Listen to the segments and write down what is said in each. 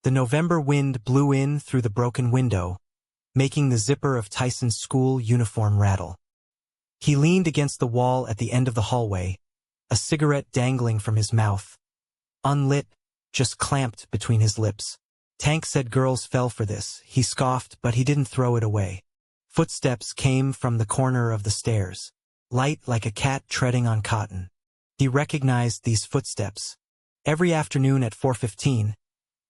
The November wind blew in through the broken window, making the zipper of Tyson's school uniform rattle. He leaned against the wall at the end of the hallway, a cigarette dangling from his mouth. Unlit, just clamped between his lips. Tank said girls fell for this. He scoffed, but he didn't throw it away. Footsteps came from the corner of the stairs, light like a cat treading on cotton. He recognized these footsteps. Every afternoon at 4:15,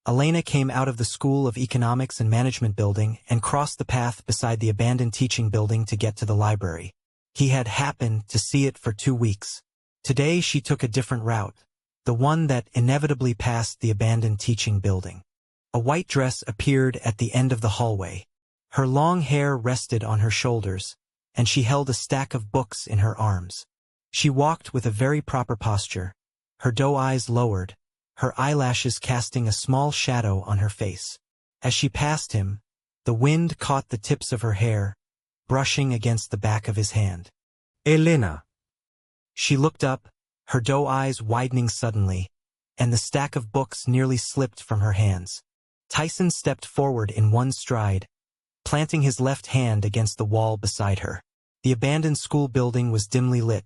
Elena came out of the School of Economics and Management building and crossed the path beside the abandoned teaching building to get to the library. He had happened to see it for 2 weeks. Today she took a different route, the one that inevitably passed the abandoned teaching building. A white dress appeared at the end of the hallway. Her long hair rested on her shoulders, and she held a stack of books in her arms. She walked with a very proper posture, her doe eyes lowered, her eyelashes casting a small shadow on her face. As she passed him, the wind caught the tips of her hair, brushing against the back of his hand. Elena. She looked up, her doe eyes widening suddenly, and the stack of books nearly slipped from her hands. Tyson stepped forward in one stride, planting his left hand against the wall beside her. The abandoned school building was dimly lit.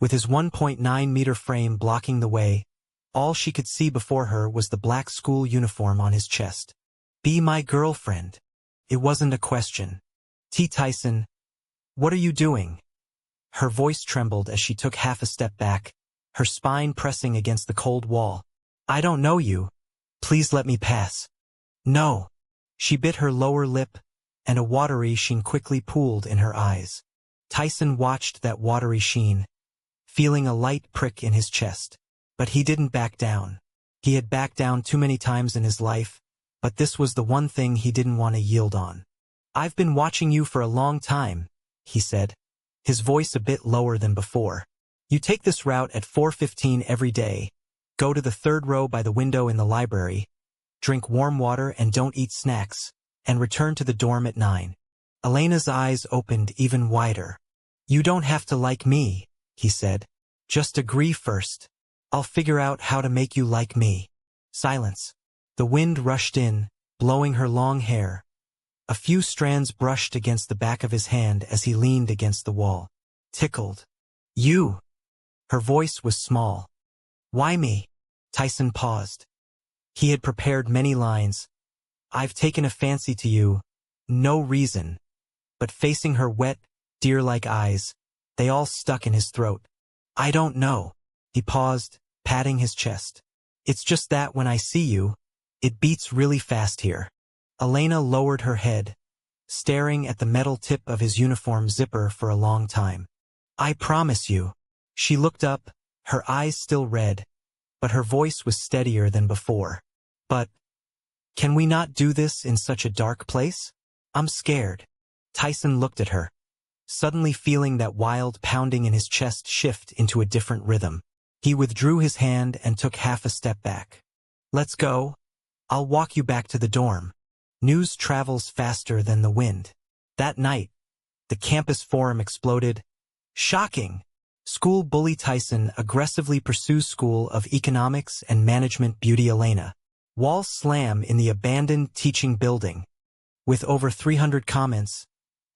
With his 1.9-meter frame blocking the way, all she could see before her was the black school uniform on his chest. "Be my girlfriend." It wasn't a question. "T. Tyson, what are you doing?" Her voice trembled as she took half a step back, her spine pressing against the cold wall. "I don't know you. Please let me pass." "No." She bit her lower lip, and a watery sheen quickly pooled in her eyes. Tyson watched that watery sheen, feeling a light prick in his chest. But he didn't back down. He had backed down too many times in his life, but this was the one thing he didn't want to yield on. "I've been watching you for a long time," he said, his voice a bit lower than before. "You take this route at 4:15 every day, go to the third row by the window in the library, drink warm water and don't eat snacks, and return to the dorm at 9. Elena's eyes opened even wider. "You don't have to like me," he said. "Just agree first. I'll figure out how to make you like me." Silence. The wind rushed in, blowing her long hair. A few strands brushed against the back of his hand as he leaned against the wall. "Tickled." "You." Her voice was small. "Why me?" Tyson paused. He had prepared many lines. "I've taken a fancy to you. No reason." But facing her wet, deer-like eyes, they all stuck in his throat. "I don't know." He paused, patting his chest. "It's just that when I see you, it beats really fast here." Elena lowered her head, staring at the metal tip of his uniform zipper for a long time. "I promise you." She looked up, her eyes still red, but her voice was steadier than before. "But can we not do this in such a dark place? I'm scared." Tyson looked at her, suddenly feeling that wild pounding in his chest shift into a different rhythm. He withdrew his hand and took half a step back. "Let's go. I'll walk you back to the dorm." News travels faster than the wind. That night, the campus forum exploded. "Shocking! School bully Tyson aggressively pursues School of Economics and Management beauty Elena. Walls slam in the abandoned teaching building." With over 300 comments,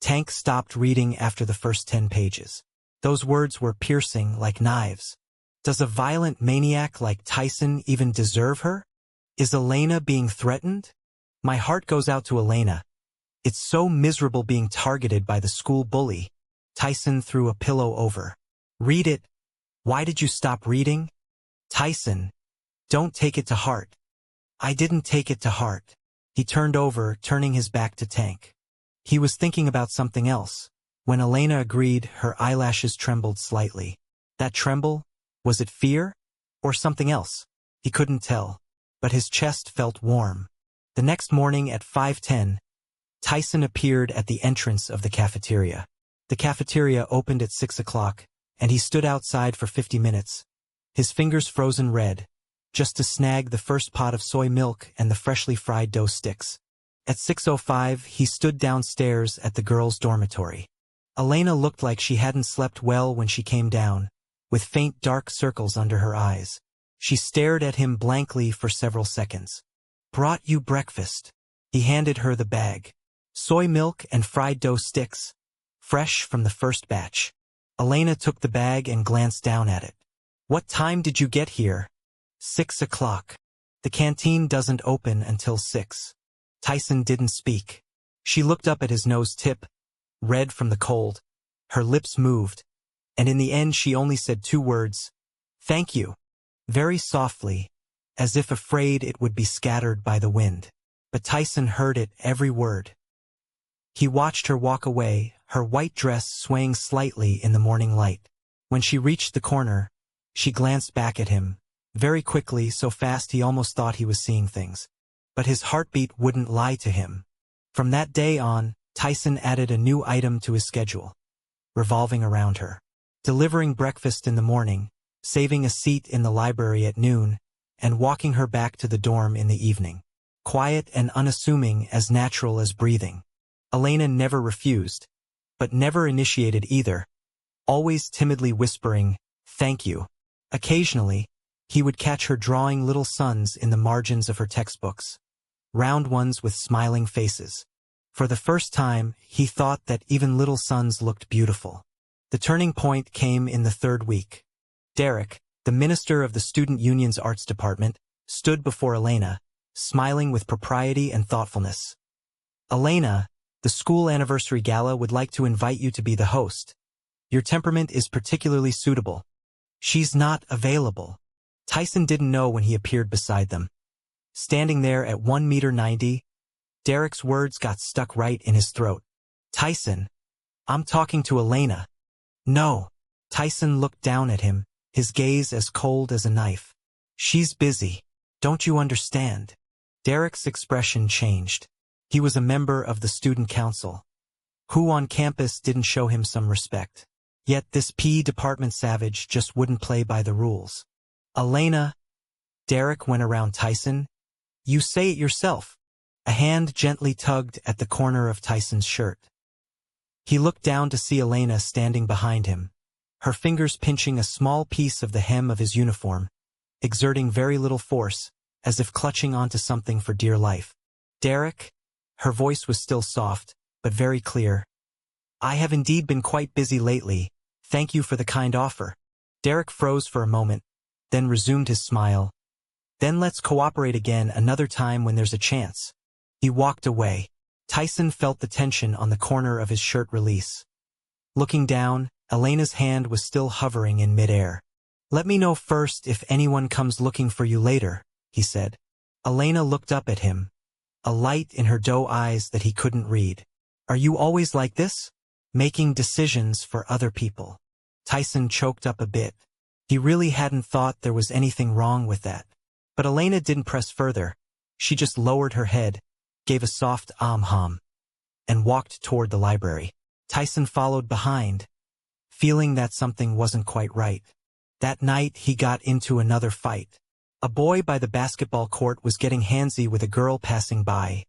Tank stopped reading after the first 10 pages. Those words were piercing like knives. Does a violent maniac like Tyson even deserve her? Is Elena being threatened? My heart goes out to Elena. It's so miserable being targeted by the school bully. Tyson threw a pillow over. "Read it. Why did you stop reading?" "Tyson, don't take it to heart." "I didn't take it to heart." He turned over, turning his back to Tank. He was thinking about something else. When Elena agreed, her eyelashes trembled slightly. That tremble? Was it fear? Or something else? He couldn't tell. But his chest felt warm. The next morning at 5:10, Tyson appeared at the entrance of the cafeteria. The cafeteria opened at 6 o'clock, and he stood outside for 50 minutes, his fingers frozen red, just to snag the first pot of soy milk and the freshly fried dough sticks. At 6:05, he stood downstairs at the girls' dormitory. Elena looked like she hadn't slept well when she came down, with faint dark circles under her eyes. She stared at him blankly for several seconds. brought you breakfast." He handed her the bag. Soy milk and fried dough sticks, fresh from the first batch. Elena took the bag and glanced down at it. "What time did you get here?" 6 o'clock. "The canteen doesn't open until 6. Tyson didn't speak. She looked up at his nose tip, red from the cold. Her lips moved, and in the end she only said 2 words, "Thank you," very softly, as if afraid it would be scattered by the wind. But Tyson heard it, every word. He watched her walk away, her white dress swaying slightly in the morning light. When she reached the corner, she glanced back at him, very quickly, so fast he almost thought he was seeing things. But his heartbeat wouldn't lie to him. From that day on, Tyson added a new item to his schedule, revolving around her. Delivering breakfast in the morning, saving a seat in the library at noon, and walking her back to the dorm in the evening. Quiet and unassuming, as natural as breathing. Elena never refused, but never initiated either, always timidly whispering, "Thank you." Occasionally, he would catch her drawing little suns in the margins of her textbooks, round ones with smiling faces. For the first time, he thought that even little suns looked beautiful. The turning point came in the 3rd week. Derek, the minister of the student union's arts department, stood before Elena, smiling with propriety and thoughtfulness. "Elena, the school anniversary gala would like to invite you to be the host. Your temperament is particularly suitable." "She's not available." Tyson didn't know when he appeared beside them. Standing there at 1.90 meters, Derek's words got stuck right in his throat. "Tyson, I'm talking to Elena." "No." Tyson looked down at him, his gaze as cold as a knife. "She's busy. Don't you understand?" Derek's expression changed. He was a member of the student council. Who on campus didn't show him some respect? Yet this PE department savage just wouldn't play by the rules. "Elena," Derek went around Tyson. "You say it yourself." A hand gently tugged at the corner of Tyson's shirt. He looked down to see Elena standing behind him, her fingers pinching a small piece of the hem of his uniform, exerting very little force, as if clutching onto something for dear life. "Derek," her voice was still soft, but very clear, "I have indeed been quite busy lately. Thank you for the kind offer." Derek froze for a moment, then resumed his smile. "Then let's cooperate again another time when there's a chance." He walked away. Tyson felt the tension on the corner of his shirt release. Looking down, Elena's hand was still hovering in midair. "Let me know first if anyone comes looking for you later," he said. Elena looked up at him, a light in her doe eyes that he couldn't read. "Are you always like this? Making decisions for other people?" Tyson choked up a bit. He really hadn't thought there was anything wrong with that. But Elena didn't press further. She just lowered her head, gave a soft hum, and walked toward the library. Tyson followed behind, feeling that something wasn't quite right. That night he got into another fight. A boy by the basketball court was getting handsy with a girl passing by.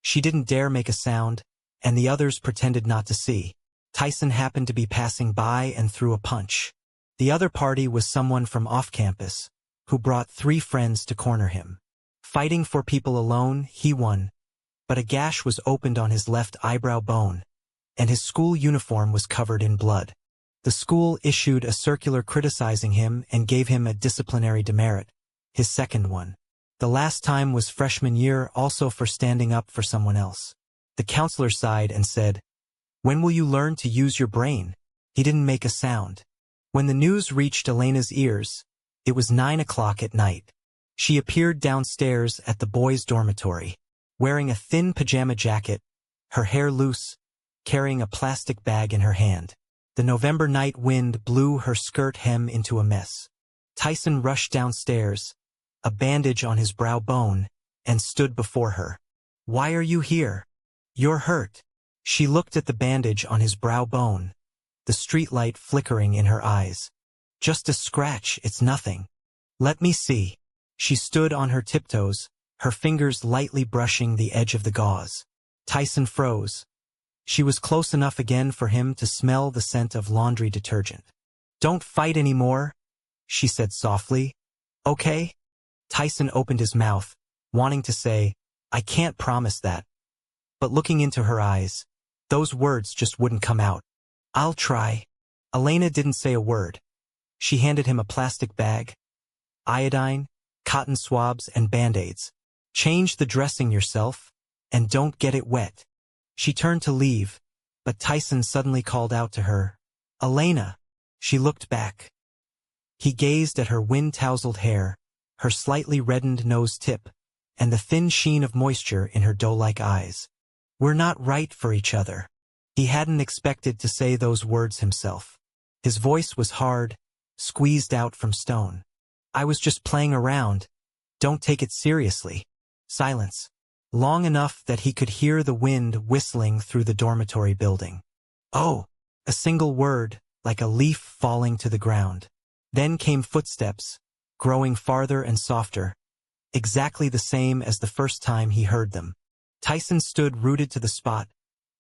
She didn't dare make a sound, and the others pretended not to see. Tyson happened to be passing by and threw a punch. The other party was someone from off-campus, who brought 3 friends to corner him. Fighting for people alone, he won, but a gash was opened on his left eyebrow bone, and his school uniform was covered in blood. The school issued a circular criticizing him and gave him a disciplinary demerit, his second one. The last time was freshman year, also for standing up for someone else. The counselor sighed and said, "When will you learn to use your brain?" He didn't make a sound. When the news reached Elena's ears, it was 9 o'clock at night. She appeared downstairs at the boys' dormitory, wearing a thin pajama jacket, her hair loose, carrying a plastic bag in her hand. The November night wind blew her skirt hem into a mess. Tyson rushed downstairs, a bandage on his brow bone, and stood before her. "Why are you here? You're hurt." She looked at the bandage on his brow bone, the streetlight flickering in her eyes. "Just a scratch, it's nothing." "Let me see." She stood on her tiptoes, her fingers lightly brushing the edge of the gauze. Tyson froze. She was close enough again for him to smell the scent of laundry detergent. "Don't fight anymore," she said softly. "Okay?" Tyson opened his mouth, wanting to say, "I can't promise that." But looking into her eyes, those words just wouldn't come out. "I'll try." Elena didn't say a word. She handed him a plastic bag, iodine, cotton swabs, and band-aids. "Change the dressing yourself, and don't get it wet." She turned to leave, but Tyson suddenly called out to her, "Elena." She looked back. He gazed at her wind-tousled hair, her slightly reddened nose tip, and the thin sheen of moisture in her doe-like eyes. "We're not right for each other." He hadn't expected to say those words himself. His voice was hard, squeezed out from stone. "I was just playing around. Don't take it seriously." Silence. Long enough that he could hear the wind whistling through the dormitory building. "Oh!" A single word, like a leaf falling to the ground. Then came footsteps, growing farther and softer, exactly the same as the first time he heard them. Tyson stood rooted to the spot,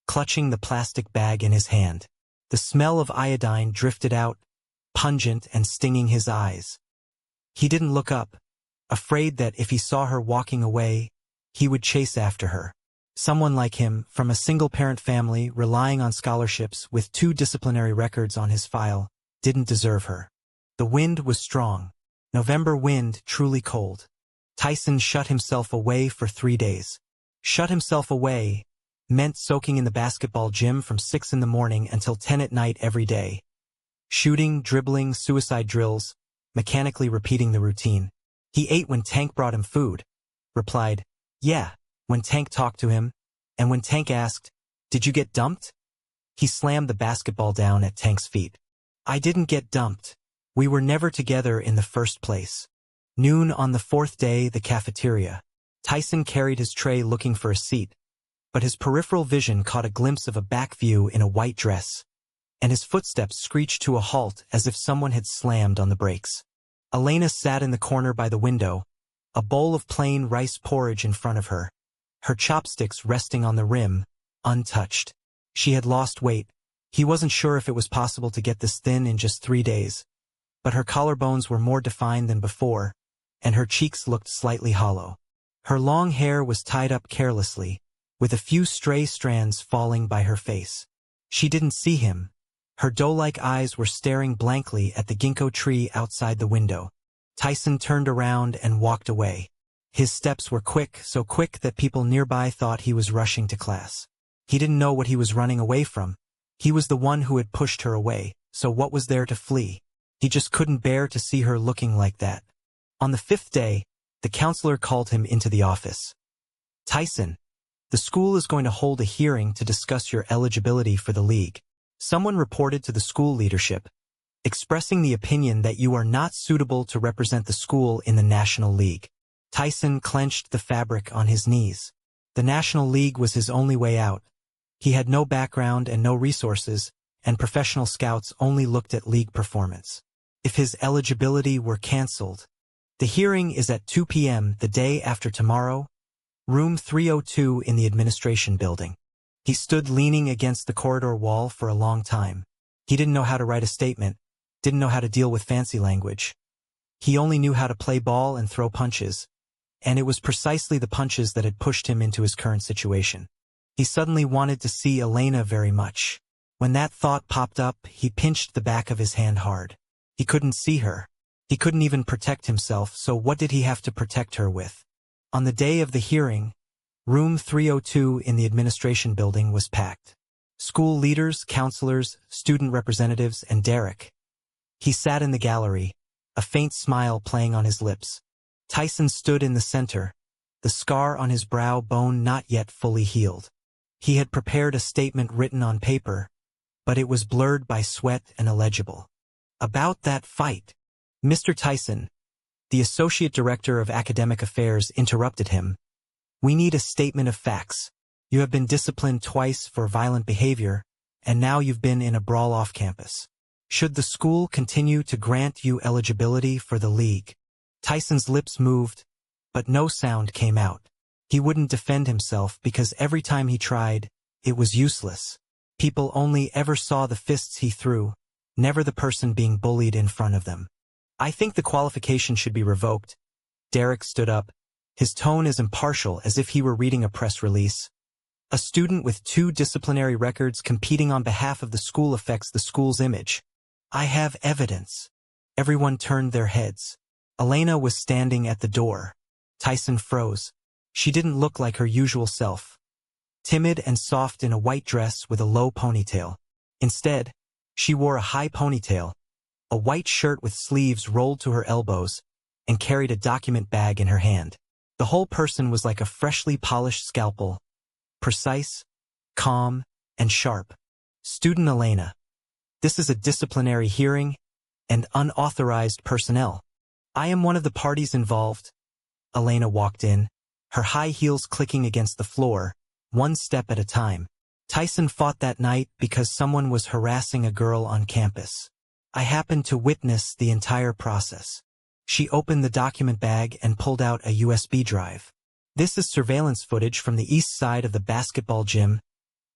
clutching the plastic bag in his hand. The smell of iodine drifted out, pungent and stinging his eyes. He didn't look up, afraid that if he saw her walking away, he would chase after her. Someone like him, from a single-parent family relying on scholarships with 2 disciplinary records on his file, didn't deserve her. The wind was strong. November wind, truly cold. Tyson shut himself away for 3 days. Shut himself away meant soaking in the basketball gym from 6 in the morning until 10 at night every day. Shooting, dribbling, suicide drills, mechanically repeating the routine. He ate when Tank brought him food. Replied, "Yeah," when Tank talked to him, and when Tank asked, "Did you get dumped?" He slammed the basketball down at Tank's feet. "I didn't get dumped. We were never together in the first place." Noon on the 4th day, the cafeteria. Tyson carried his tray looking for a seat, but his peripheral vision caught a glimpse of a back view in a white dress, and his footsteps screeched to a halt as if someone had slammed on the brakes. Elena sat in the corner by the window, a bowl of plain rice porridge in front of her, her chopsticks resting on the rim, untouched. She had lost weight. He wasn't sure if it was possible to get this thin in just 3 days, but her collarbones were more defined than before, and her cheeks looked slightly hollow. Her long hair was tied up carelessly, with a few stray strands falling by her face. She didn't see him. Her doe-like eyes were staring blankly at the ginkgo tree outside the window. Tyson turned around and walked away. His steps were quick, so quick that people nearby thought he was rushing to class. He didn't know what he was running away from. He was the one who had pushed her away, so what was there to flee? He just couldn't bear to see her looking like that. On the 5th day, the counselor called him into the office. "Tyson, the school is going to hold a hearing to discuss your eligibility for the league." Someone reported to the school leadership, expressing the opinion that you are not suitable to represent the school in the National League. Tyson clenched the fabric on his knees. The National League was his only way out. He had no background and no resources, and professional scouts only looked at league performance. If his eligibility were cancelled, the hearing is at 2 p.m. the day after tomorrow, room 302 in the administration building. He stood leaning against the corridor wall for a long time. He didn't know how to write a statement, didn't know how to deal with fancy language. He only knew how to play ball and throw punches, and it was precisely the punches that had pushed him into his current situation. He suddenly wanted to see Elena very much. When that thought popped up, he pinched the back of his hand hard. He couldn't see her. He couldn't even protect himself, so what did he have to protect her with? On the day of the hearing, room 302 in the administration building was packed. School leaders, counselors, student representatives, and Derek. He sat in the gallery, a faint smile playing on his lips. Tyson stood in the center, the scar on his brow bone not yet fully healed. He had prepared a statement written on paper, but it was blurred by sweat and illegible. About that fight. Mr. Tyson, the Associate Director of Academic Affairs, interrupted him. "We need a statement of facts. You have been disciplined twice for violent behavior, and now you've been in a brawl off campus. Should the school continue to grant you eligibility for the league?" Tyson's lips moved, but no sound came out. He wouldn't defend himself because every time he tried, it was useless. People only ever saw the fists he threw, never the person being bullied in front of them. "I think the qualification should be revoked." Derek stood up, his tone as impartial as if he were reading a press release. A student with 2 disciplinary records competing on behalf of the school affects the school's image. I have evidence. Everyone turned their heads. Elena was standing at the door. Tyson froze. She didn't look like her usual self. Timid and soft in a white dress with a low ponytail. Instead, she wore a high ponytail, a white shirt with sleeves rolled to her elbows, and carried a document bag in her hand. The whole person was like a freshly polished scalpel, precise, calm, and sharp. Student Elena. This is a disciplinary hearing and unauthorized personnel. I am one of the parties involved. Elena walked in, her high heels clicking against the floor, one step at a time. Tyson fought that night because someone was harassing a girl on campus. I happened to witness the entire process. She opened the document bag and pulled out a USB drive. This is surveillance footage from the east side of the basketball gym,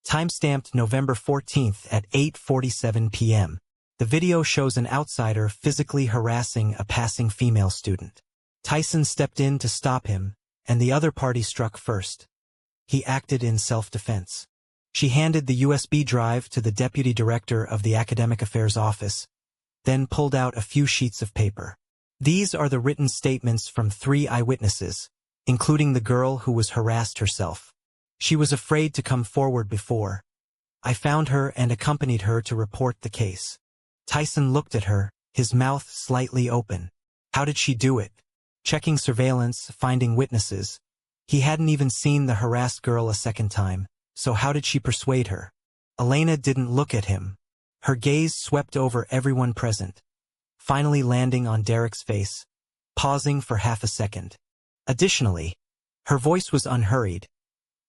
timestamped November 14th at 8:47 p.m. The video shows an outsider physically harassing a passing female student. Tyson stepped in to stop him, and the other party struck first. He acted in self-defense. She handed the USB drive to the deputy director of the academic affairs office, then pulled out a few sheets of paper. These are the written statements from 3 eyewitnesses, including the girl who was harassed herself. She was afraid to come forward before. I found her and accompanied her to report the case. Tyson looked at her, his mouth slightly open. How did she do it? Checking surveillance, finding witnesses. He hadn't even seen the harassed girl a second time, so how did she persuade her? Elena didn't look at him. Her gaze swept over everyone present, finally landing on Derek's face, pausing for half a second. Additionally, her voice was unhurried.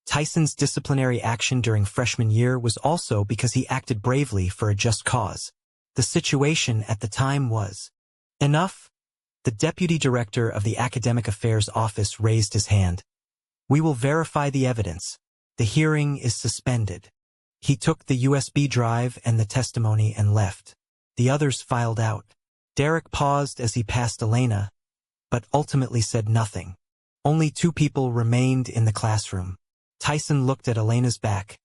Tyson's disciplinary action during freshman year was also because he acted bravely for a just cause. The situation at the time was enough. The deputy director of the academic affairs office raised his hand. We will verify the evidence. The hearing is suspended. He took the USB drive and the testimony and left. The others filed out. Derek paused as he passed Elena, but ultimately said nothing. Only 2 people remained in the classroom. Tyson looked at Elena's back.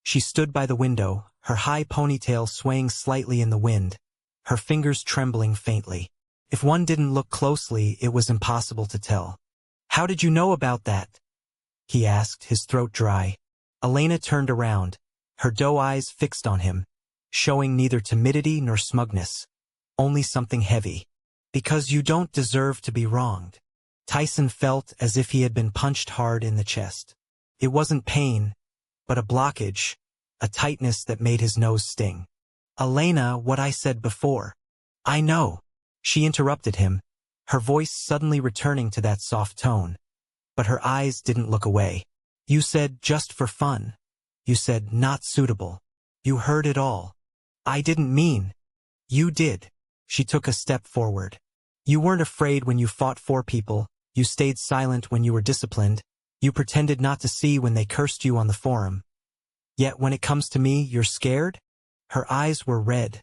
She stood by the window, her high ponytail swaying slightly in the wind, her fingers trembling faintly. If one didn't look closely, it was impossible to tell. How did you know about that? He asked, his throat dry. Elena turned around, her doe eyes fixed on him, showing neither timidity nor smugness, only something heavy. Because you don't deserve to be wronged. Tyson felt as if he had been punched hard in the chest. It wasn't pain, but a blockage, a tightness that made his nose sting. Elena, what I said before. I know. She interrupted him, her voice suddenly returning to that soft tone. But her eyes didn't look away. You said just for fun. You said not suitable. You heard it all. I didn't mean. You did. She took a step forward. You weren't afraid when you fought 4 people, you stayed silent when you were disciplined, you pretended not to see when they cursed you on the forum. Yet when it comes to me, you're scared? Her eyes were red,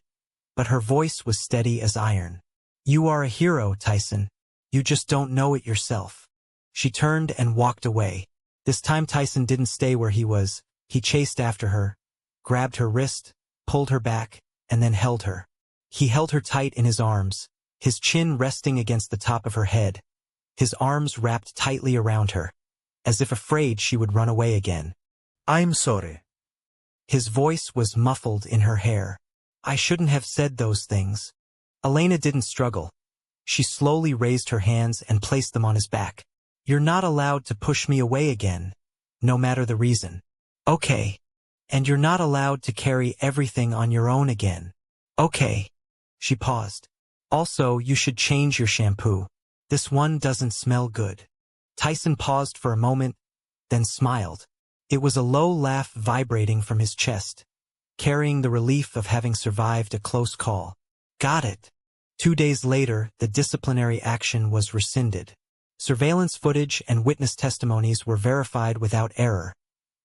but her voice was steady as iron. You are a hero, Tyson. You just don't know it yourself. She turned and walked away. This time Tyson didn't stay where he was. He chased after her, grabbed her wrist, pulled her back, and then held her. He held her tight in his arms, his chin resting against the top of her head, his arms wrapped tightly around her, as if afraid she would run away again. I'm sorry. His voice was muffled in her hair. I shouldn't have said those things. Elena didn't struggle. She slowly raised her hands and placed them on his back. You're not allowed to push me away again, no matter the reason. Okay. And you're not allowed to carry everything on your own again. Okay. She paused. Also, you should change your shampoo. This one doesn't smell good. Tyson paused for a moment, then smiled. It was a low laugh vibrating from his chest, carrying the relief of having survived a close call. Got it. 2 days later, the disciplinary action was rescinded. Surveillance footage and witness testimonies were verified without error,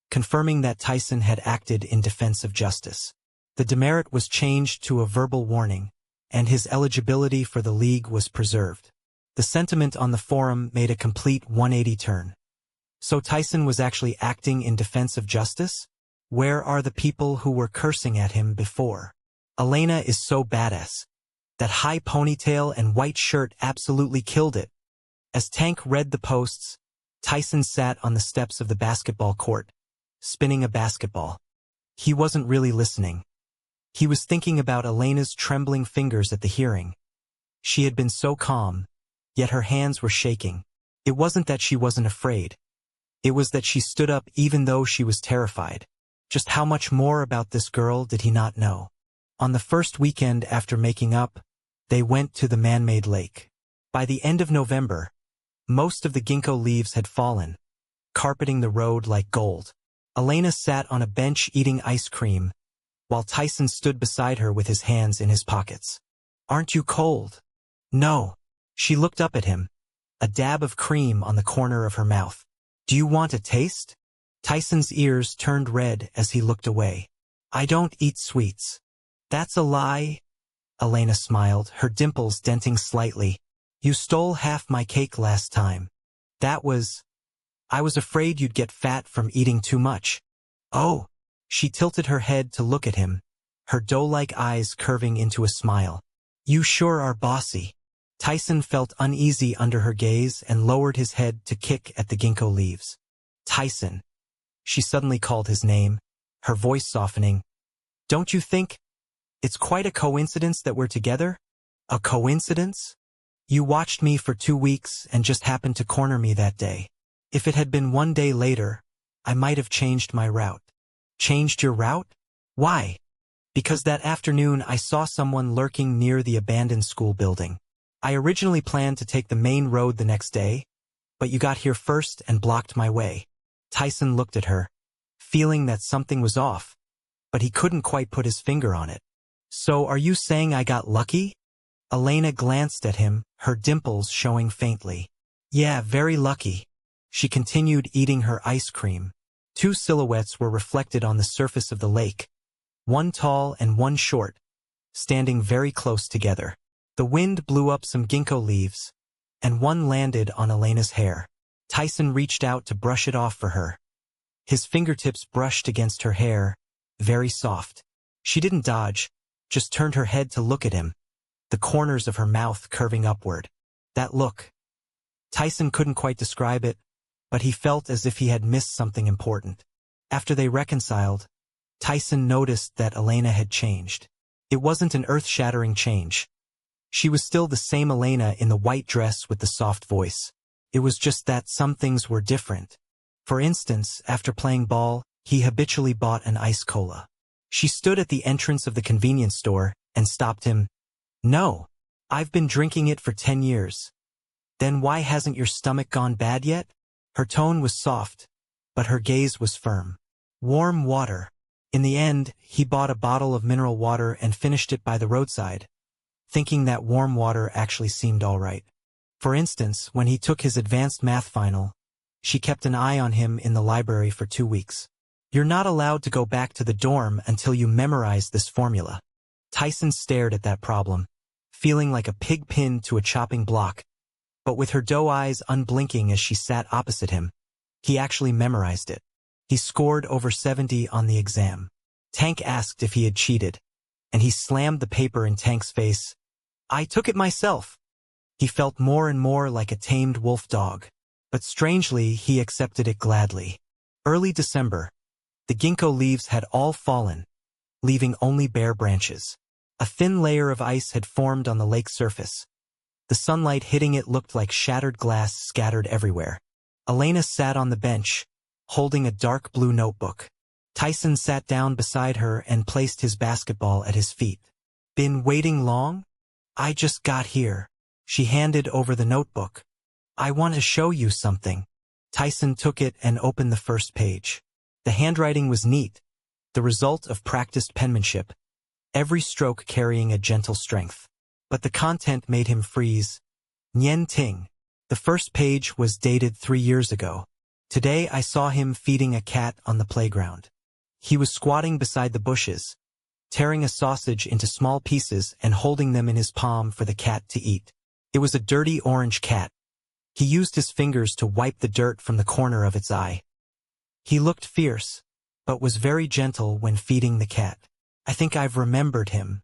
confirming that Tyson had acted in defense of justice. The demerit was changed to a verbal warning, and his eligibility for the league was preserved. The sentiment on the forum made a complete 180 turn. So Tyson was actually acting in defense of justice? Where are the people who were cursing at him before? Elena is so badass. That high ponytail and white shirt absolutely killed it. As Tank read the posts, Tyson sat on the steps of the basketball court, spinning a basketball. He wasn't really listening. He was thinking about Elena's trembling fingers at the hearing. She had been so calm, yet her hands were shaking. It wasn't that she wasn't afraid. It was that she stood up even though she was terrified. Just how much more about this girl did he not know? On the first weekend after making up, they went to the man-made lake. By the end of November, most of the ginkgo leaves had fallen, carpeting the road like gold. Elena sat on a bench eating ice cream, while Tyson stood beside her with his hands in his pockets. "Aren't you cold?" "No." She looked up at him, a dab of cream on the corner of her mouth. "Do you want a taste?" Tyson's ears turned red as he looked away. "I don't eat sweets." "That's a lie." Elena smiled, her dimples denting slightly. "You stole half my cake last time." I was afraid you'd get fat from eating too much." "Oh." She tilted her head to look at him, her doe-like eyes curving into a smile. "You sure are bossy." Tyson felt uneasy under her gaze and lowered his head to kick at the ginkgo leaves. "Tyson." She suddenly called his name, her voice softening. "Don't you think it's quite a coincidence that we're together?" "A coincidence? You watched me for 2 weeks and just happened to corner me that day. If it had been 1 day later, I might have changed my route." "Changed your route? Why?" "Because that afternoon I saw someone lurking near the abandoned school building. I originally planned to take the main road the next day, but you got here first and blocked my way." Tyson looked at her, feeling that something was off, but he couldn't quite put his finger on it. "So are you saying I got lucky?" Elena glanced at him, her dimples showing faintly. "Yeah, very lucky." She continued eating her ice cream. 2 silhouettes were reflected on the surface of the lake, one tall and one short, standing very close together. The wind blew up some ginkgo leaves, and one landed on Elena's hair. Tyson reached out to brush it off for her. His fingertips brushed against her hair, very soft. She didn't dodge, just turned her head to look at him, the corners of her mouth curving upward. That look. Tyson couldn't quite describe it, but he felt as if he had missed something important. After they reconciled, Tyson noticed that Elena had changed. It wasn't an earth-shattering change. She was still the same Elena in the white dress with the soft voice. It was just that some things were different. For instance, after playing ball, he habitually bought an ice cola. She stood at the entrance of the convenience store and stopped him. "No, I've been drinking it for 10 years. "Then why hasn't your stomach gone bad yet?" Her tone was soft, but her gaze was firm. "Warm water." In the end, he bought a bottle of mineral water and finished it by the roadside, thinking that warm water actually seemed all right. For instance, when he took his advanced math final, she kept an eye on him in the library for 2 weeks. "You're not allowed to go back to the dorm until you memorize this formula." Tyson stared at that problem, feeling like a pig pinned to a chopping block, but with her doe eyes unblinking as she sat opposite him. He actually memorized it. He scored over 70 on the exam. Tank asked if he had cheated, and he slammed the paper in Tank's face. "I took it myself." He felt more and more like a tamed wolf dog, but strangely he accepted it gladly. Early December, the ginkgo leaves had all fallen, leaving only bare branches. A thin layer of ice had formed on the lake's surface. The sunlight hitting it looked like shattered glass scattered everywhere. Elena sat on the bench, holding a dark blue notebook. Tyson sat down beside her and placed his basketball at his feet. "Been waiting long?" "I just got here." She handed over the notebook. "I want to show you something." Tyson took it and opened the first page. The handwriting was neat, the result of practiced penmanship, every stroke carrying a gentle strength. But the content made him freeze. Nian Ting. The first page was dated 3 years ago. "Today I saw him feeding a cat on the playground. He was squatting beside the bushes, tearing a sausage into small pieces and holding them in his palm for the cat to eat. It was a dirty orange cat. He used his fingers to wipe the dirt from the corner of its eye. He looked fierce, but was very gentle when feeding the cat. I think I've remembered him.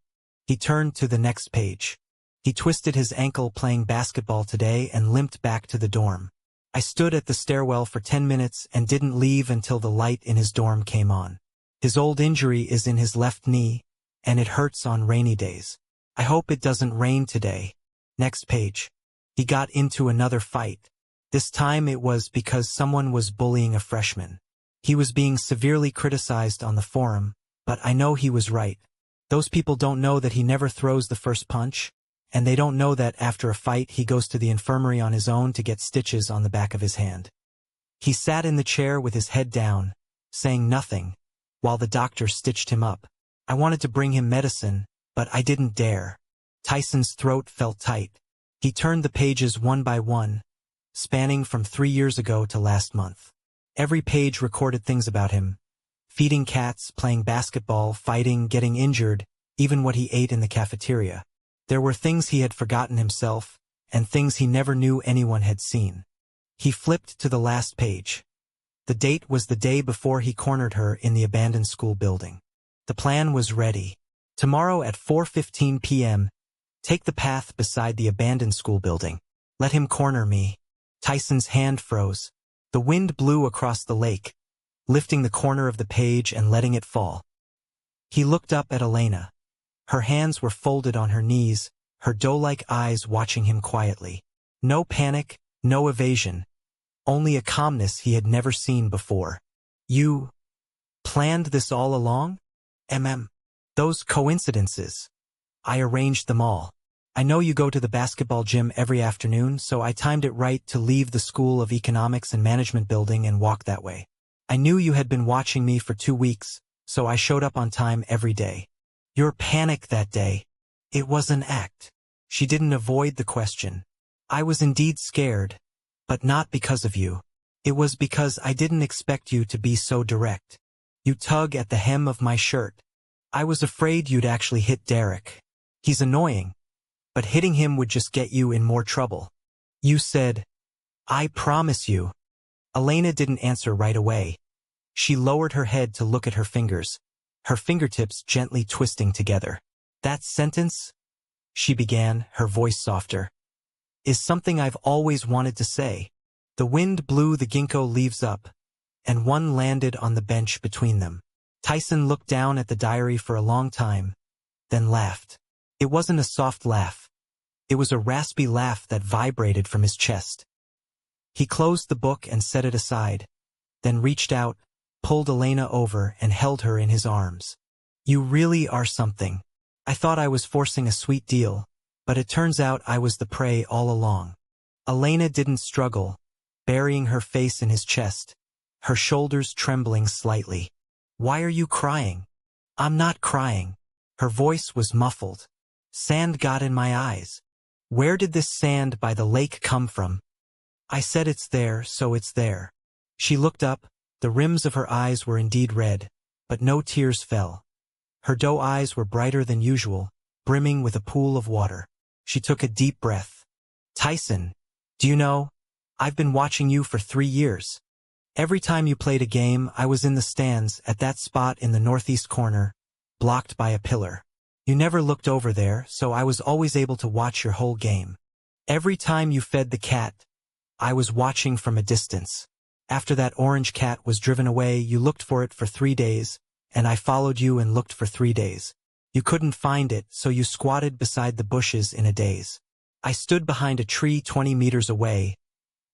He turned to the next page. He twisted his ankle playing basketball today and limped back to the dorm. I stood at the stairwell for 10 minutes and didn't leave until the light in his dorm came on. His old injury is in his left knee, and it hurts on rainy days. I hope it doesn't rain today. Next page. He got into another fight. This time it was because someone was bullying a freshman. He was being severely criticized on the forum, but I know he was right. Those people don't know that he never throws the first punch, and they don't know that after a fight he goes to the infirmary on his own to get stitches on the back of his hand. He sat in the chair with his head down, saying nothing, while the doctor stitched him up. I wanted to bring him medicine, but I didn't dare. Tyson's throat felt tight. He turned the pages one by one, spanning from 3 years ago to last month. Every page recorded things about him: feeding cats, playing basketball, fighting, getting injured, even what he ate in the cafeteria. There were things he had forgotten himself, and things he never knew anyone had seen. He flipped to the last page. The date was the day before he cornered her in the abandoned school building. The plan was ready. Tomorrow at 4:15 p.m., take the path beside the abandoned school building. Let him corner me. Tyson's hand froze. The wind blew across the lake, lifting the corner of the page and letting it fall. He looked up at Elena. Her hands were folded on her knees, her doe-like eyes watching him quietly. No panic, no evasion. Only a calmness he had never seen before. You planned this all along? Those coincidences. I arranged them all. I know you go to the basketball gym every afternoon, so I timed it right to leave the School of Economics and Management building and walk that way. I knew you had been watching me for 2 weeks, so I showed up on time every day. Your panic that day. It was an act. She didn't avoid the question. I was indeed scared, but not because of you. It was because I didn't expect you to be so direct. You tug at the hem of my shirt. I was afraid you'd actually hit Derek. He's annoying, but hitting him would just get you in more trouble. You said, I promise you. Elena didn't answer right away. She lowered her head to look at her fingers, her fingertips gently twisting together. That sentence, she began, her voice softer, is something I've always wanted to say. The wind blew the ginkgo leaves up, and one landed on the bench between them. Tyson looked down at the diary for a long time, then laughed. It wasn't a soft laugh. It was a raspy laugh that vibrated from his chest. He closed the book and set it aside, then reached out, pulled Elena over and held her in his arms. You really are something. I thought I was forcing a sweet deal, but it turns out I was the prey all along. Elena didn't struggle, burying her face in his chest, her shoulders trembling slightly. Why are you crying? I'm not crying. Her voice was muffled. Sand got in my eyes. Where did this sand by the lake come from? I said it's there, so it's there. She looked up. The rims of her eyes were indeed red, but no tears fell. Her doe eyes were brighter than usual, brimming with a pool of water. She took a deep breath. Tyson, do you know, I've been watching you for 3 years. Every time you played a game, I was in the stands at that spot in the northeast corner, blocked by a pillar. You never looked over there, so I was always able to watch your whole game. Every time you fed the cat, I was watching from a distance. After that orange cat was driven away, you looked for it for 3 days, and I followed you and looked for 3 days. You couldn't find it, so you squatted beside the bushes in a daze. I stood behind a tree 20 meters away,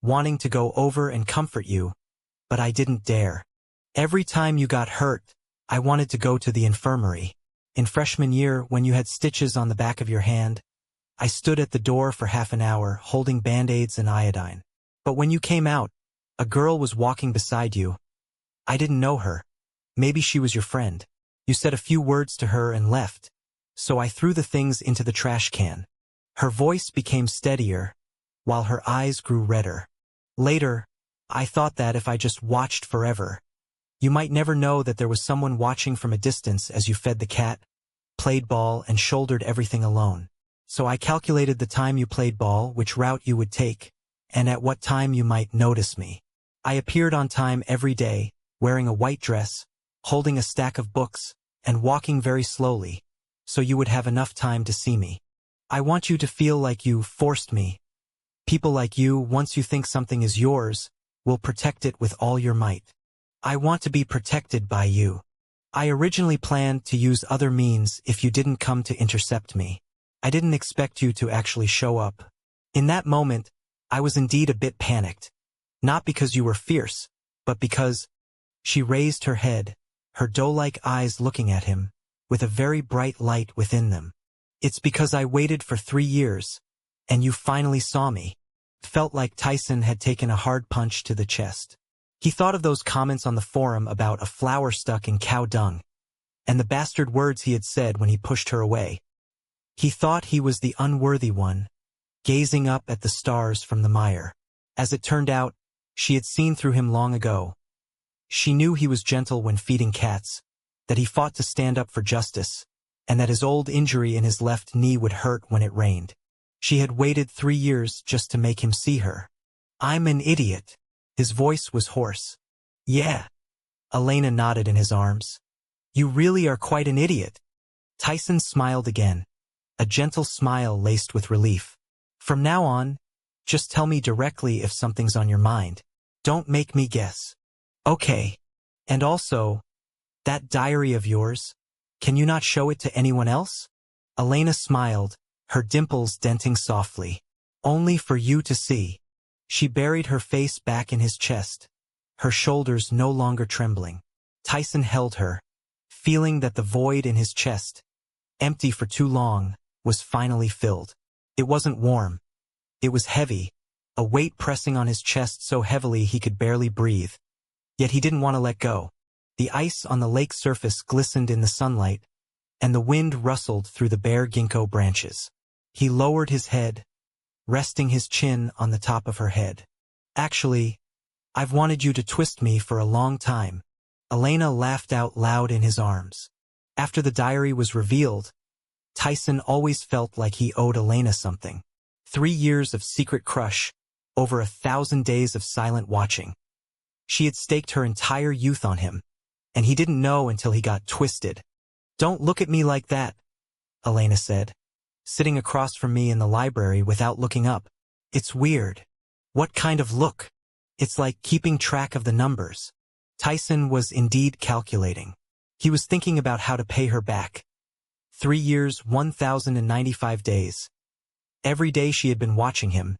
wanting to go over and comfort you, but I didn't dare. Every time you got hurt, I wanted to go to the infirmary. In freshman year, when you had stitches on the back of your hand, I stood at the door for half an hour, holding Band-Aids and iodine. But when you came out, a girl was walking beside you. I didn't know her. Maybe she was your friend. You said a few words to her and left, so I threw the things into the trash can. Her voice became steadier, while her eyes grew redder. Later, I thought that if I just watched forever, you might never know that there was someone watching from a distance as you fed the cat, played ball, and shouldered everything alone. So I calculated the time you played ball, which route you would take, and at what time you might notice me. I appeared on time every day, wearing a white dress, holding a stack of books, and walking very slowly, so you would have enough time to see me. I want you to feel like you forced me. People like you, once you think something is yours, will protect it with all your might. I want to be protected by you. I originally planned to use other means if you didn't come to intercept me. I didn't expect you to actually show up. In that moment, I was indeed a bit panicked. Not because you were fierce, but because she raised her head, her doe-like eyes looking at him, with a very bright light within them. It's because I waited for 3 years, and you finally saw me. Felt like Tyson had taken a hard punch to the chest. He thought of those comments on the forum about a flower stuck in cow dung, and the bastard words he had said when he pushed her away. He thought he was the unworthy one, gazing up at the stars from the mire. As it turned out, she had seen through him long ago. She knew he was gentle when feeding cats, that he fought to stand up for justice, and that his old injury in his left knee would hurt when it rained. She had waited 3 years just to make him see her. I'm an idiot. His voice was hoarse. Yeah. Elena nodded in his arms. You really are quite an idiot. Tyson smiled again, a gentle smile laced with relief. From now on, just tell me directly if something's on your mind. Don't make me guess. Okay. And also, that diary of yours, can you not show it to anyone else? Elena smiled, her dimples denting softly. Only for you to see. She buried her face back in his chest, her shoulders no longer trembling. Tyson held her, feeling that the void in his chest, empty for too long, was finally filled. It wasn't warm. It was heavy, a weight pressing on his chest so heavily he could barely breathe. Yet he didn't want to let go. The ice on the lake surface glistened in the sunlight, and the wind rustled through the bare ginkgo branches. He lowered his head, resting his chin on the top of her head. Actually, I've wanted you to twist me for a long time. Elena laughed out loud in his arms. After the diary was revealed, Tyson always felt like he owed Elena something. 3 years of secret crush, over 1,000 days of silent watching. She had staked her entire youth on him, and he didn't know until he got twisted. Don't look at me like that, Elena said, sitting across from me in the library without looking up. It's weird. What kind of look? It's like keeping track of the numbers. Tyson was indeed calculating. He was thinking about how to pay her back. 3 years, 1,095 days. Every day she had been watching him,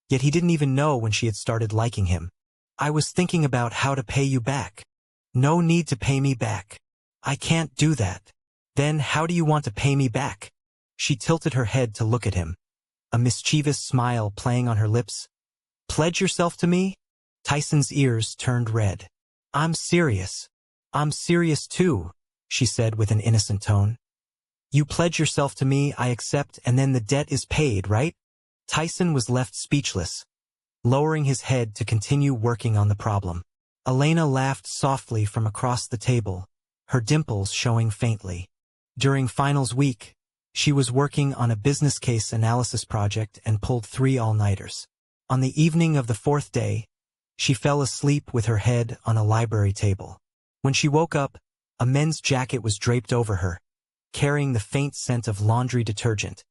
yet he didn't even know when she had started liking him. I was thinking about how to pay you back. No need to pay me back. I can't do that. Then how do you want to pay me back? She tilted her head to look at him, a mischievous smile playing on her lips. Pledge yourself to me? Tyson's ears turned red. I'm serious. I'm serious too, she said with an innocent tone. You pledge yourself to me, I accept, and then the debt is paid, right? Tyson was left speechless, lowering his head to continue working on the problem. Elena laughed softly from across the table, her dimples showing faintly. During finals week, she was working on a business case analysis project and pulled 3 all-nighters. On the evening of the 4th day, she fell asleep with her head on a library table. When she woke up, a men's jacket was draped over her, carrying the faint scent of laundry detergent.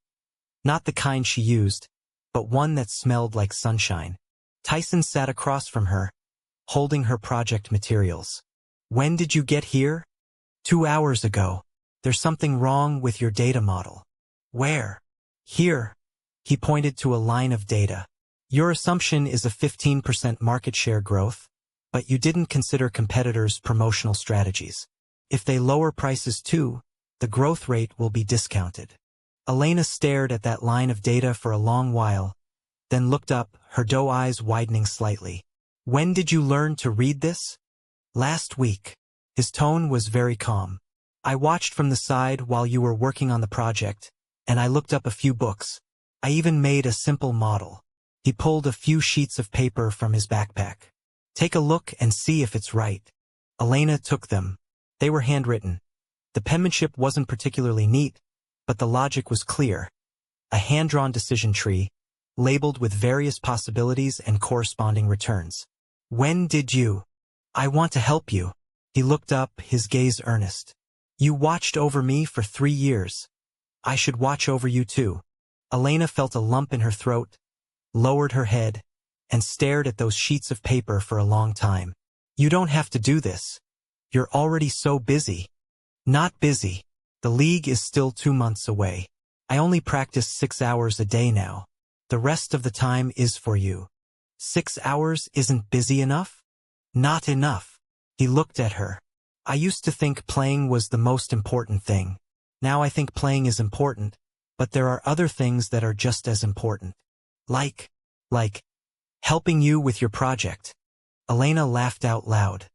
Not the kind she used, but one that smelled like sunshine. Tyson sat across from her, holding her project materials. When did you get here? 2 hours ago. There's something wrong with your data model. Where? Here. He pointed to a line of data. Your assumption is a 15% market share growth, but you didn't consider competitors' promotional strategies. If they lower prices too, the growth rate will be discounted. Elena stared at that line of data for a long while, then looked up, her doe eyes widening slightly. When did you learn to read this? Last week. His tone was very calm. I watched from the side while you were working on the project, and I looked up a few books. I even made a simple model. He pulled a few sheets of paper from his backpack. Take a look and see if it's right. Elena took them. They were handwritten. The penmanship wasn't particularly neat, but the logic was clear. a hand-drawn decision tree, labeled with various possibilities and corresponding returns. When did you? I want to help you. He looked up, his gaze earnest. You watched over me for 3 years. I should watch over you too. Elena felt a lump in her throat, lowered her head, and stared at those sheets of paper for a long time. You don't have to do this. You're already so busy. Not busy. The league is still 2 months away. I only practice 6 hours a day now. The rest of the time is for you. 6 hours isn't busy enough? Not enough. He looked at her. I used to think playing was the most important thing. Now I think playing is important, but there are other things that are just as important. Like helping you with your project. Elena laughed out loud.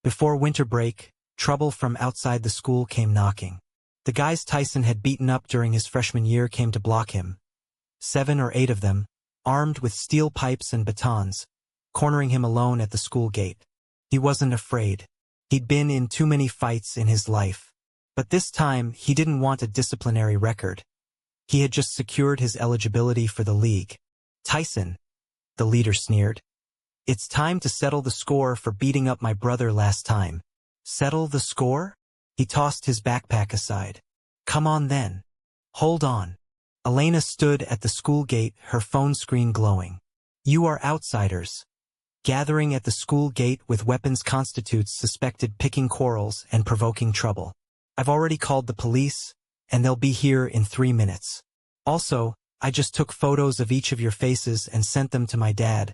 Before winter break, trouble from outside the school came knocking. The guys Tyson had beaten up during his freshman year came to block him. 7 or 8 of them, armed with steel pipes and batons, cornering him alone at the school gate. He wasn't afraid. He'd been in too many fights in his life. But this time, he didn't want a disciplinary record. He had just secured his eligibility for the league. Tyson, the leader sneered. It's time to settle the score for beating up my brother last time. Settle the score? He tossed his backpack aside. Come on then. Hold on. Elena stood at the school gate, her phone screen glowing. You are outsiders. Gathering at the school gate with weapons constitutes suspected picking quarrels and provoking trouble. I've already called the police, and they'll be here in 3 minutes. Also, I just took photos of each of your faces and sent them to my dad.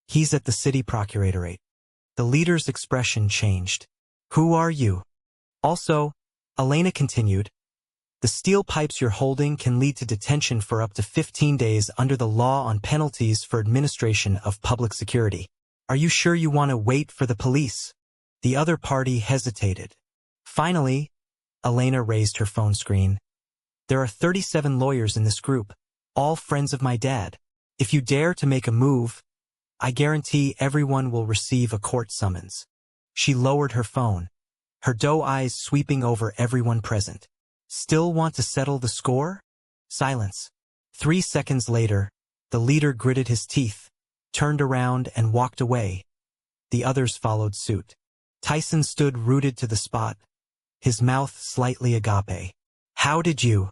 He's at the city procuratorate. The leader's expression changed. Who are you? Also, Elena continued, the steel pipes you're holding can lead to detention for up to 15 days under the law on penalties for administration of public security. Are you sure you want to wait for the police? The other party hesitated. Finally, Elena raised her phone screen. There are 37 lawyers in this group, all friends of my dad. If you dare to make a move, I guarantee everyone will receive a court summons. She lowered her phone, her doe eyes sweeping over everyone present. Still want to settle the score? Silence. 3 seconds later, the leader gritted his teeth, turned around and walked away. The others followed suit. Tyson stood rooted to the spot, his mouth slightly agape. How did you?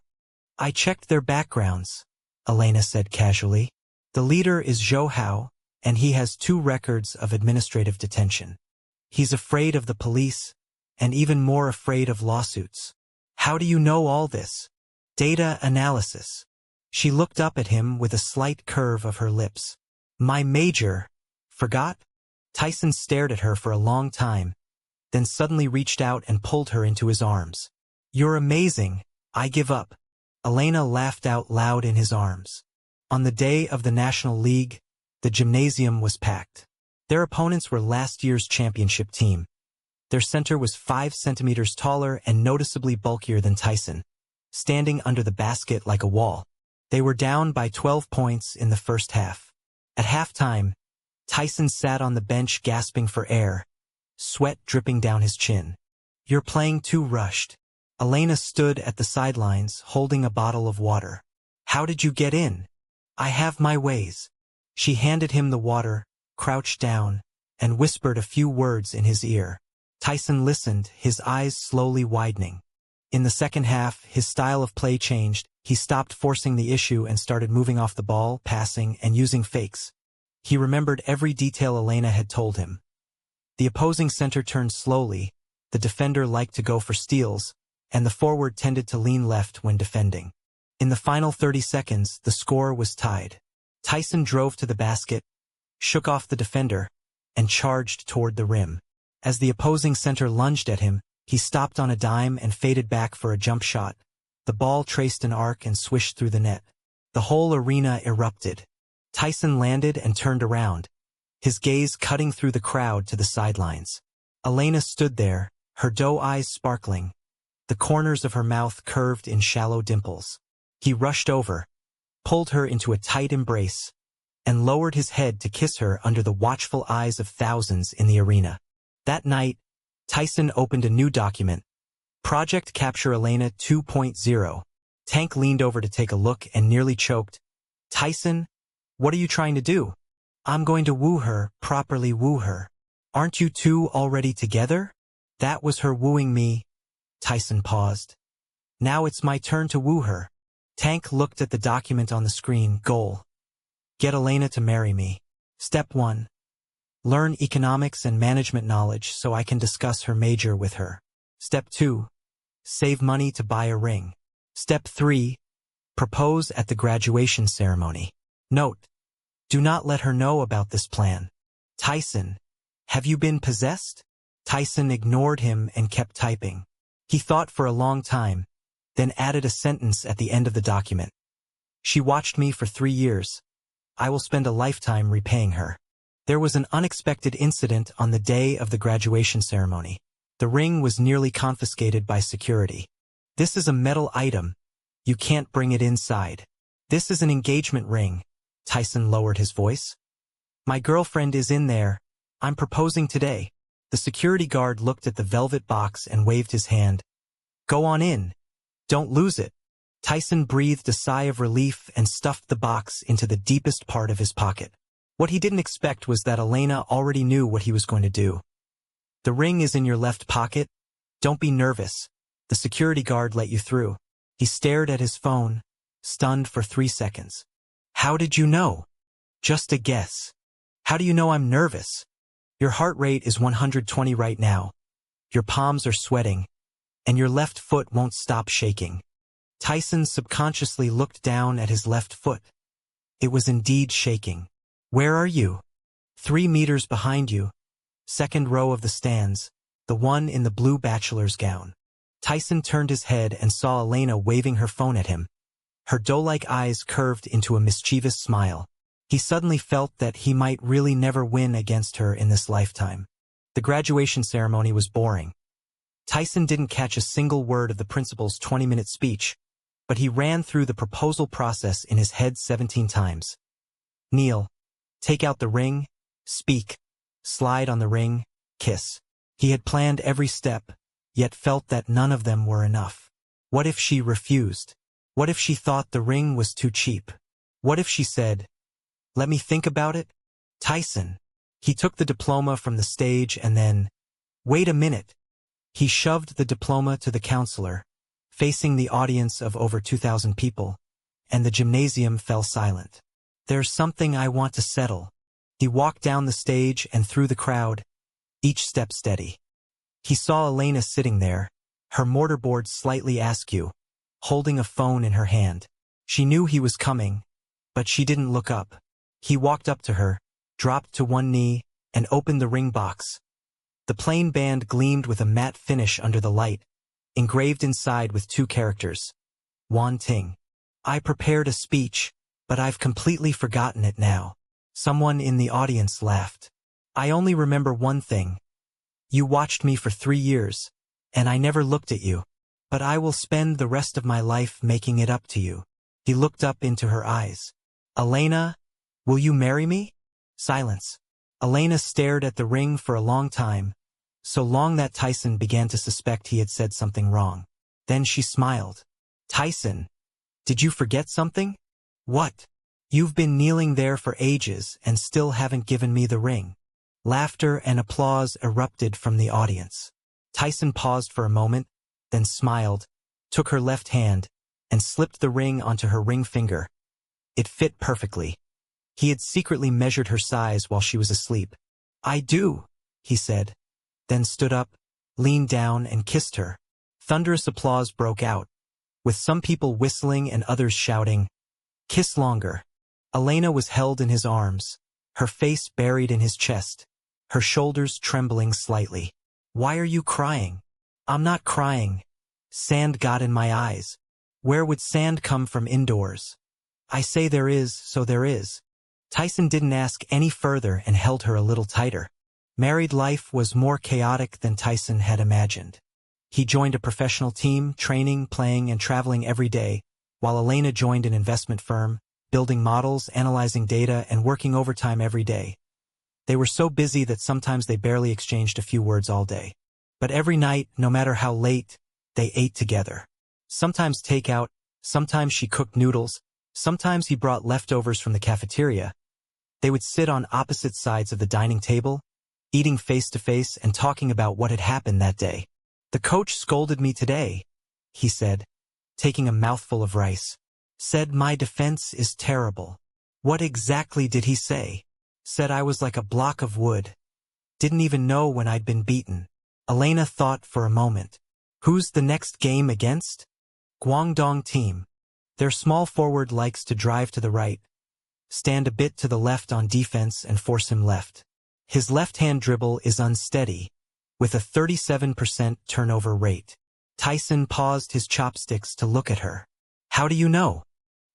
I checked their backgrounds, Elena said casually. The leader is Zhou Hao, and he has 2 records of administrative detention. He's afraid of the police, and even more afraid of lawsuits. How do you know all this? Data analysis. She looked up at him with a slight curve of her lips. My major. Forgot? Tyson stared at her for a long time, then suddenly reached out and pulled her into his arms. You're amazing. I give up. Elena laughed out loud in his arms. On the day of the National League, the gymnasium was packed. Their opponents were last year's championship team. Their center was 5 centimeters taller and noticeably bulkier than Tyson, standing under the basket like a wall. They were down by 12 points in the first half. At halftime, Tyson sat on the bench gasping for air, sweat dripping down his chin. You're playing too rushed. Elena stood at the sidelines holding a bottle of water. How did you get in? I have my ways. She handed him the water, crouched down, and whispered a few words in his ear. Tyson listened, his eyes slowly widening. In the second half, his style of play changed. He stopped forcing the issue and started moving off the ball, passing, and using fakes. He remembered every detail Elena had told him. The opposing center turned slowly, the defender liked to go for steals, and the forward tended to lean left when defending. In the final 30 seconds, the score was tied. Tyson drove to the basket, shook off the defender, and charged toward the rim. As the opposing center lunged at him, he stopped on a dime and faded back for a jump shot. The ball traced an arc and swished through the net. The whole arena erupted. Tyson landed and turned around, his gaze cutting through the crowd to the sidelines. Elena stood there, her doe eyes sparkling, the corners of her mouth curved in shallow dimples. He rushed over, pulled her into a tight embrace, and lowered his head to kiss her under the watchful eyes of thousands in the arena. That night, Tyson opened a new document, Project Capture Elena 2.0. Tank leaned over to take a look and nearly choked. Tyson, what are you trying to do? I'm going to woo her, properly woo her. Aren't you two already together? That was her wooing me. Tyson paused. Now it's my turn to woo her. Tank looked at the document on the screen. Goal: get Elena to marry me. Step 1. Learn economics and management knowledge so I can discuss her major with her. Step 2. Save money to buy a ring. Step 3. Propose at the graduation ceremony. Note: do not let her know about this plan. Tyson, have you been possessed? Tyson ignored him and kept typing. He thought for a long time, then added a sentence at the end of the document. She watched me for 3 years. I will spend a lifetime repaying her. There was an unexpected incident on the day of the graduation ceremony. The ring was nearly confiscated by security. This is a metal item. You can't bring it inside. This is an engagement ring. Tyson lowered his voice. My girlfriend is in there. I'm proposing today. The security guard looked at the velvet box and waved his hand. Go on in. Don't lose it. Tyson breathed a sigh of relief and stuffed the box into the deepest part of his pocket. What he didn't expect was that Elena already knew what he was going to do. The ring is in your left pocket. Don't be nervous. The security guard let you through. He stared at his phone, stunned for 3 seconds. How did you know? Just a guess. How do you know I'm nervous? Your heart rate is 120 right now. Your palms are sweating, and your left foot won't stop shaking. Tyson subconsciously looked down at his left foot. It was indeed shaking. Where are you? 3 meters behind you. Second row of the stands, the one in the blue bachelor's gown. Tyson turned his head and saw Elena waving her phone at him. Her doe-like eyes curved into a mischievous smile. He suddenly felt that he might really never win against her in this lifetime. The graduation ceremony was boring. Tyson didn't catch a single word of the principal's 20-minute speech, but he ran through the proposal process in his head 17 times. Kneel. Take out the ring. Speak. Slide on the ring. Kiss. He had planned every step, yet felt that none of them were enough. What if she refused? What if she thought the ring was too cheap? What if she said, "Let me think about it"? Tyson. He took the diploma from the stage and then, wait a minute. He shoved the diploma to the counselor, facing the audience of over 2,000 people, and the gymnasium fell silent. There's something I want to settle. He walked down the stage and through the crowd, each step steady. He saw Elena sitting there, her mortarboard slightly askew, holding a phone in her hand. She knew he was coming, but she didn't look up. He walked up to her, dropped to one knee, and opened the ring box. The plain band gleamed with a matte finish under the light, engraved inside with 2 characters. Wan Ting. I prepared a speech, but I've completely forgotten it now. Someone in the audience laughed. I only remember one thing. You watched me for 3 years, and I never looked at you. But I will spend the rest of my life making it up to you. He looked up into her eyes. Elena, will you marry me? Silence. Elena stared at the ring for a long time, so long that Tyson began to suspect he had said something wrong. Then she smiled. Tyson, did you forget something? What? You've been kneeling there for ages and still haven't given me the ring. Laughter and applause erupted from the audience. Tyson paused for a moment, then smiled, took her left hand, and slipped the ring onto her ring finger. It fit perfectly. He had secretly measured her size while she was asleep. I do, he said, then stood up, leaned down, and kissed her. Thunderous applause broke out, with some people whistling and others shouting, "Kiss longer." Elena was held in his arms, her face buried in his chest, her shoulders trembling slightly. Why are you crying? I'm not crying. Sand got in my eyes. Where would sand come from indoors? I say there is, so there is. Tyson didn't ask any further and held her a little tighter. Married life was more chaotic than Tyson had imagined. He joined a professional team, training, playing, and traveling every day, while Elena joined an investment firm, building models, analyzing data, and working overtime every day. They were so busy that sometimes they barely exchanged a few words all day. But every night, no matter how late, they ate together. Sometimes takeout, Sometimes she cooked noodles, sometimes he brought leftovers from the cafeteria. They would sit on opposite sides of the dining table, eating face to face and talking about what had happened that day. "The coach scolded me today," he said, taking a mouthful of rice. "Said my defense is terrible." "What exactly did he say?" "Said I was like a block of wood. Didn't even know when I'd been beaten." Elena thought for a moment. "Who's the next game against?" "Guangdong team. Their small forward likes to drive to the right, stand a bit to the left on defense and force him left. His left-hand dribble is unsteady, with a 37% turnover rate." Tyson paused his chopsticks to look at her. "How do you know?"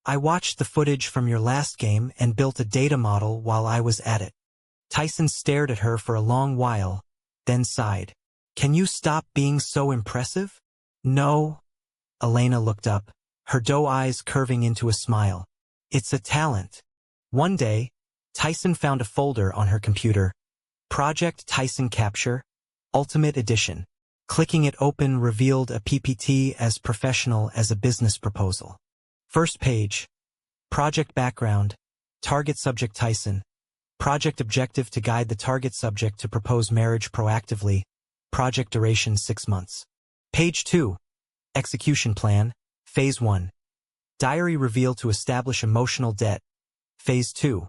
"I watched the footage from your last game and built a data model while I was at it." Tyson stared at her for a long while, then sighed. "Can you stop being so impressive?" "No." Elena looked up, her doe eyes curving into a smile. "It's a talent." One day, Tyson found a folder on her computer. Project Tyson Capture, Ultimate Edition. Clicking it open revealed a PPT as professional as a business proposal. First page. Project background. Target subject Tyson. Project objective to guide the target subject to propose marriage proactively. Project duration 6 months. Page 2. Execution plan. Phase 1. Diary reveal to establish emotional debt. Phase 2.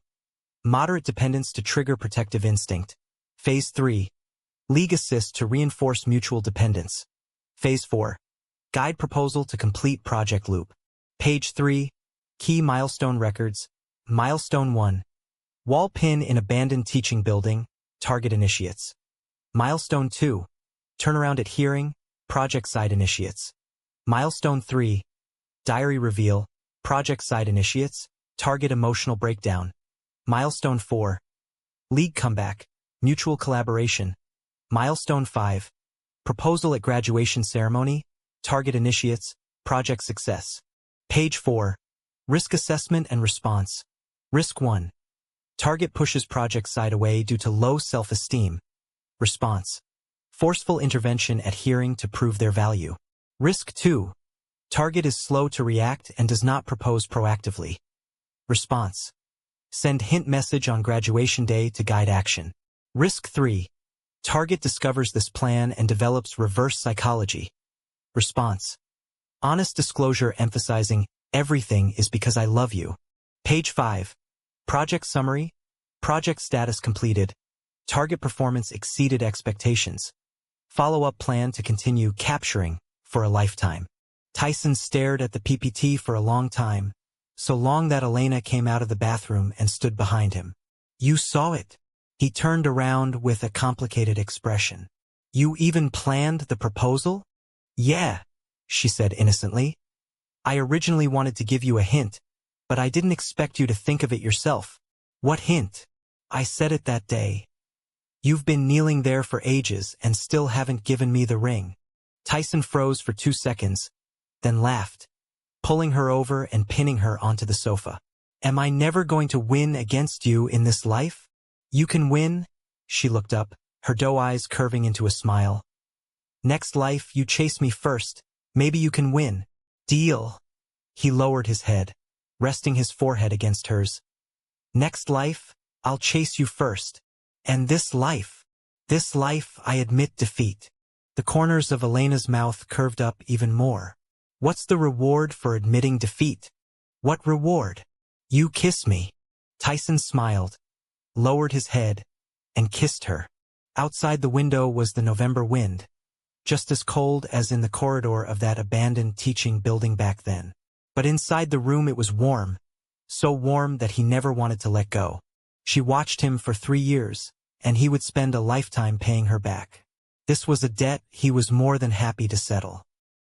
Moderate dependence to trigger protective instinct. Phase 3. League assist to reinforce mutual dependence. Phase 4. Guide proposal to complete project loop. Page 3. Key milestone records. Milestone 1. Wall pin in abandoned teaching building. Target initiates. Milestone 2. Turnaround at hearing. Project side initiates. Milestone 3. Diary reveal. Project side initiates. Target emotional breakdown. Milestone 4. League comeback. Mutual collaboration. Milestone 5. Proposal at graduation ceremony. Target initiates. Project success. Page 4. Risk assessment and response. Risk 1. Target pushes project side away due to low self-esteem. Response. Forceful intervention at hearing to prove their value. Risk 2. Target is slow to react and does not propose proactively. Response. Send hint message on graduation day to guide action. Risk 3. Target discovers this plan and develops reverse psychology. Response. Honest disclosure emphasizing, everything is because I love you. Page 5. Project summary. Project status completed. Target performance exceeded expectations. Follow-up plan to continue capturing for a lifetime. Tyson stared at the PPT for a long time, so long that Elena came out of the bathroom and stood behind him. "You saw it?" He turned around with a complicated expression. "You even planned the proposal?" "Yeah," she said innocently. "I originally wanted to give you a hint, but I didn't expect you to think of it yourself." "What hint?" "I said it that day. You've been kneeling there for ages and still haven't given me the ring." Tyson froze for 2 seconds, then laughed, pulling her over and pinning her onto the sofa. "Am I never going to win against you in this life?" "You can win." She looked up, her doe eyes curving into a smile. "Next life, you chase me first. Maybe you can win." "Deal." He lowered his head, resting his forehead against hers. "Next life, I'll chase you first. And this life I admit defeat." The corners of Elena's mouth curved up even more. "What's the reward for admitting defeat?" "What reward?" "You kiss me." Tyson smiled, lowered his head, and kissed her. Outside the window was the November wind, just as cold as in the corridor of that abandoned teaching building back then. But inside the room it was warm, so warm that he never wanted to let go. She watched him for 3 years, and he would spend a lifetime paying her back. This was a debt he was more than happy to settle.